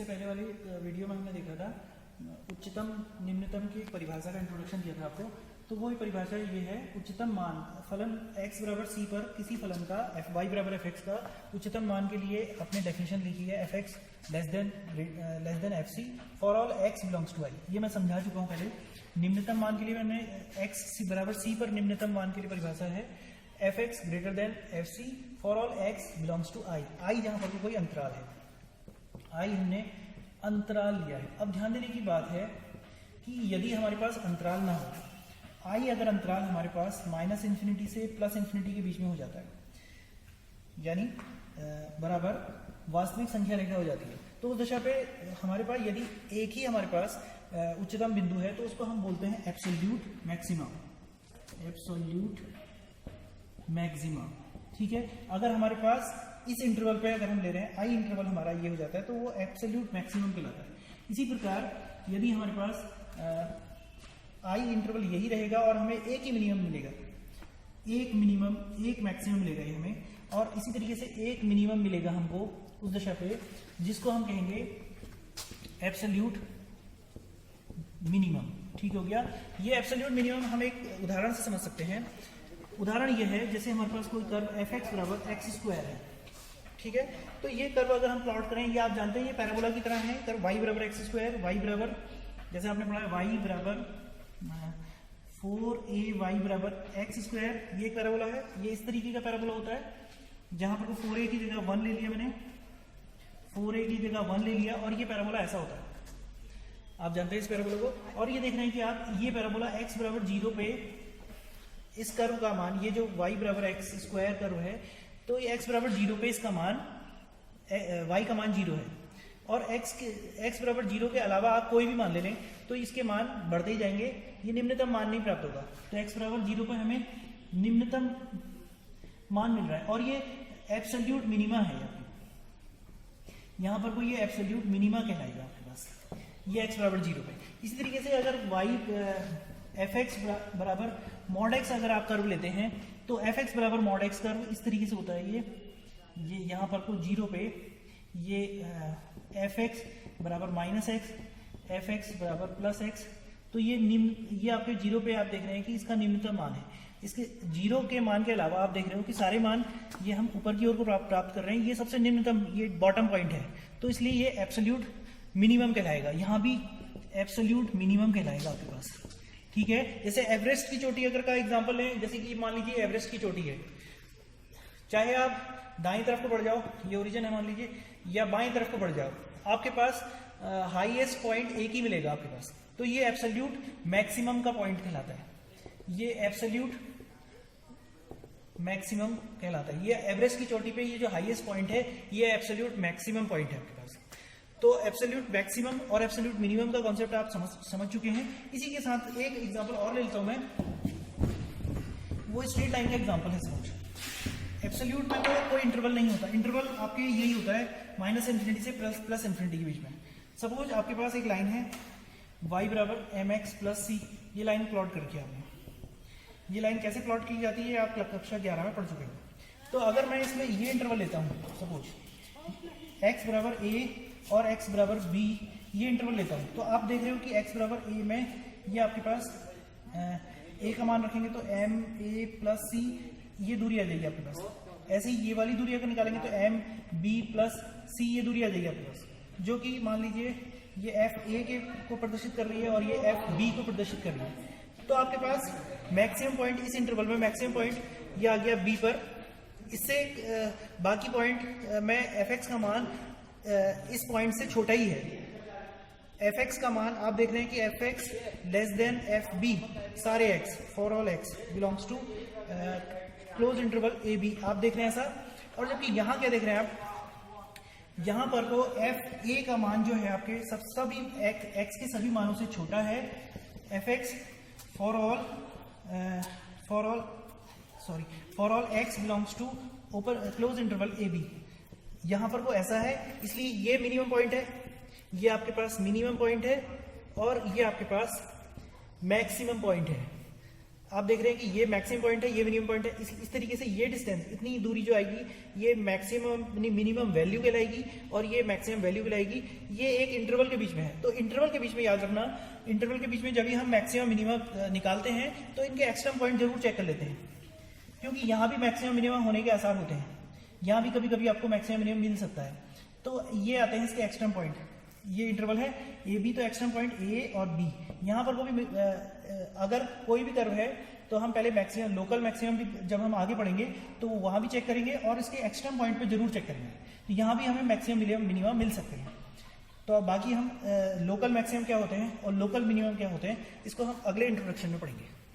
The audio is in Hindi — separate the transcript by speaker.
Speaker 1: इससे पहले वाली वीडियो में हमने देखा था उच्चतम निम्नतम की एक परिभाषा का इंट्रोडक्शन दिया था आपको। तो वो परिभाषा ये है, उच्चतम मान फलन x बराबर c पर किसी फलन का y बराबर fx का उच्चतम मान के लिए अपने डेफिनेशन लिखी है fx less than fc for all x belongs to i। ये मैं समझा चुका हूँ पहले। निम्नतम मान के लिए मैंने x बराबर c पर निम्नतम मान के लिए परिभाषा है fx greater than fc for all x belongs to i। i जहाँ पर कोई अंतराल है, i हमने अंतराल लिया है। अब ध्यान देने की बात है कि यदि हमारे पास अंतराल ना हो, i अगर अंतराल हमारे पास माइनस इन्फिनिटी से प्लस इन्फिनिटी के बीच में हो जाता है, यानी बराबर वास्तविक संख्या रेखा हो जाती है, तो उस दशा पे हमारे पास यदि एक ही हमारे पास उच्चतम बिंदु है तो उसको हम बोलते हैं एब्सोल्यूट मैक्सिमम। एब्सोल्यूट मैक्सिमम, ठीक है। अगर हमारे पास इस इंटरवल पे अगर हम ले रहे हैं आई इंटरवल हमारा ये हो जाता है तो वो एब्सोल्यूट मैक्सिमम कहलाता है। इसी प्रकार यदि हमारे पास आई इंटरवल यही रहेगा और हमें एक ही मिनिमम मिलेगा, एक मिनिमम एक मैक्सिमम मिलेगा ये हमें, और इसी तरीके से एक मिनिमम मिलेगा हमको उस दशा पे जिसको हम कहेंगे एब्सोल्यूट मिनिमम। ठीक हो गया। ये एब्सोल्यूट मिनिमम हम एक उदाहरण से समझ सकते हैं। उदाहरण ये है, जैसे हमारे पास कोई कर्व fx बराबर x स्क्वायर है, ठीक है। तो ये कर्व अगर हम प्लॉट करें, ये आप जानते हैं ये पैराबोला की तरह है। कर्व y बराबर x स्क्वायर, y बराबर जैसे आपने पढ़ा है y बराबर 4ay बराबर x स्क्वायर, ये पैराबोला है। ये इस तरीके का पैराबोला होता है जहां पर 4a की जगह 1 ले लिया मैंने, 4a की जगह 1 ले लिया, और ये पैराबोला ऐसा होता है, आप जानते हैं इस पैराबोला को। और ये देख रहे हैं कि आप ये पैराबोला x बराबर 0 पे इस कर्व का मान, ये जो y बराबर x स्क्वायर कर्व है, तो ये x बराबर 0 पे इसका मान y का मान 0 है, और x बराबर 0 के अलावा आप कोई भी मान ले लें तो इसके मान बढ़ते ही जाएंगे, ये निम्नतम मान नहीं प्राप्त होगा। तो x बराबर 0 पे हमें निम्नतम मान मिल रहा है, और ये एब्सोल्यूट मिनिमा है। यहाँ पर कोई ये एब्सोल्यूट मिनिमा कहलाएगा आपके पास, ये x बराबर 0 पे। इसी तरीके से अगर fx बराबर मॉड x अगर आप कर्व लेते हैं तो fx बराबर मॉड x कर्व इस तरीके से होता है। ये यहाँ पर को 0 पे ये fx बराबर माइनस x, fx बराबर प्लस x, तो ये आपके 0 पे आप देख रहे हैं कि इसका निम्नतम मान है। इसके 0 के मान के अलावा आप देख रहे हो कि सारे मान ये हम ऊपर की ओर को प्राप्त कर रहे हैं, ये सबसे निम्नतम, ये बॉटम पॉइंट है, तो इसलिए ये एब्सोल्यूट मिनिमम कहलाएगा। यहाँ भी एब्सोल्यूट मिनिमम कहलाएगा आपके पास, ठीक है। जैसे एवरेस्ट की चोटी अगर का एग्जांपल है, जैसे कि मान लीजिए एवरेस्ट की चोटी है, चाहे आप दाईं तरफ को बढ़ जाओ, ये ओरिजिन है मान लीजिए, या बाईं तरफ को बढ़ जाओ, आपके पास हाईएस्ट पॉइंट एक ही मिलेगा आपके पास, तो ये एब्सोल्यूट मैक्सिमम का पॉइंट कहलाता है। ये एब्सोल्यूट मैक्सिमम कहलाता है। ये एवरेस्ट की चोटी पे ये जो हाईएस्ट पॉइंट है ये एब्सोल्यूट मैक्सिमम पॉइंट है आपके पास। तो एब्सोल्यूट मैक्सिमम और एब्सोल्यूट मिनिमम का कॉन्सेप्ट आप समझ चुके हैं। इसी के साथ एक एग्जांपल और ले लेता हूं मैं, वो स्ट्रेट लाइन का एग्जांपल है। समझ, एब्सोल्यूट में तो कोई इंटरवल नहीं होता, इंटरवल आपके यही होता है माइनस इन्फिनिटी से प्लस इन्फिनिटी के बीच में। सपोज आपके पास एक लाइन है y बराबर mx प्लस c, ये लाइन प्लॉट करके आपने, ये लाइन कैसे प्लॉट की जाती है आप कक्षा 11 में पढ़ चुके हैं। तो अगर मैं इसमें ये इंटरवल लेता हूँ, सपोज x बराबर a और x बराबर b, ये इंटरवल लेता हूँ, तो आप देख रहे हो कि x बराबर a में ये आपके पास a का मान रखेंगे तो m a प्लस c, ये दूरी आ जाएगी आपके पास। ऐसे ही ये वाली दूरी अगर निकालेंगे तो m b प्लस c, ये दूरी आ जाएगी आपके पास, जो कि मान लीजिए ये f a के को प्रदर्शित कर रही है और ये f b को प्रदर्शित कर रही है। तो आपके पास मैक्सिमम पॉइंट इस इंटरवल में, मैक्सिमम पॉइंट ये आ गया b पर। इससे बाकी पॉइंट में fx का मान इस पॉइंट से छोटा ही है। fx का मान आप देख रहे हैं कि fx लेस देन fb, सारे x for all x belongs to close interval a b, आप देख रहे हैं ऐसा। और जबकि यहाँ क्या देख रहे हैं आप, यहाँ पर तो fa का मान जो है आपके सभी x के सभी मानों से छोटा है। fx for all x belongs to open close interval a b, यहाँ पर वो ऐसा है, इसलिए ये मिनिमम पॉइंट है, ये आपके पास मिनिमम पॉइंट है, और ये आपके पास मैक्सिमम पॉइंट है। आप देख रहे हैं कि ये मैक्सिमम पॉइंट है, ये मिनिमम पॉइंट है। इस तरीके से ये डिस्टेंस, इतनी दूरी जो आएगी ये मैक्सिमम मिनिमम वैल्यू कहलाएगी और ये मैक्सिमम वैल्यू कहलाएगी। ये एक इंटरवल के बीच में है, तो इंटरवल के बीच में याद रखना, इंटरवल के बीच में जब भी हम मैक्सिमम मिनिमम निकालते हैं तो इनके एक्सट्रीम पॉइंट जरूर चेक कर लेते हैं, क्योंकि यहाँ भी मैक्सिमम मिनिमम होने के आसार होते हैं, यहाँ भी कभी कभी आपको मैक्सिमम मिनिमम मिल सकता है। तो ये आते हैं इसके एक्सट्रीम पॉइंट। ये इंटरवल है ए बी, तो एक्सट्रीम पॉइंट ए और बी। यहाँ पर कोई भी अगर कोई भी कर्व है तो हम पहले मैक्सिमम, लोकल मैक्सिमम भी जब हम आगे पढ़ेंगे तो वहाँ भी चेक करेंगे और इसके एक्सट्रीम पॉइंट पे जरूर चेक करेंगे। तो यहाँ भी हमें मैक्सिमम मिनिमम मिल सकते हैं। तो अब बाकी हम लोकल मैक्सिमम क्या होते हैं और लोकल मिनिमम क्या होते हैं, इसको हम अगले इंट्रोडक्शन में पढ़ेंगे।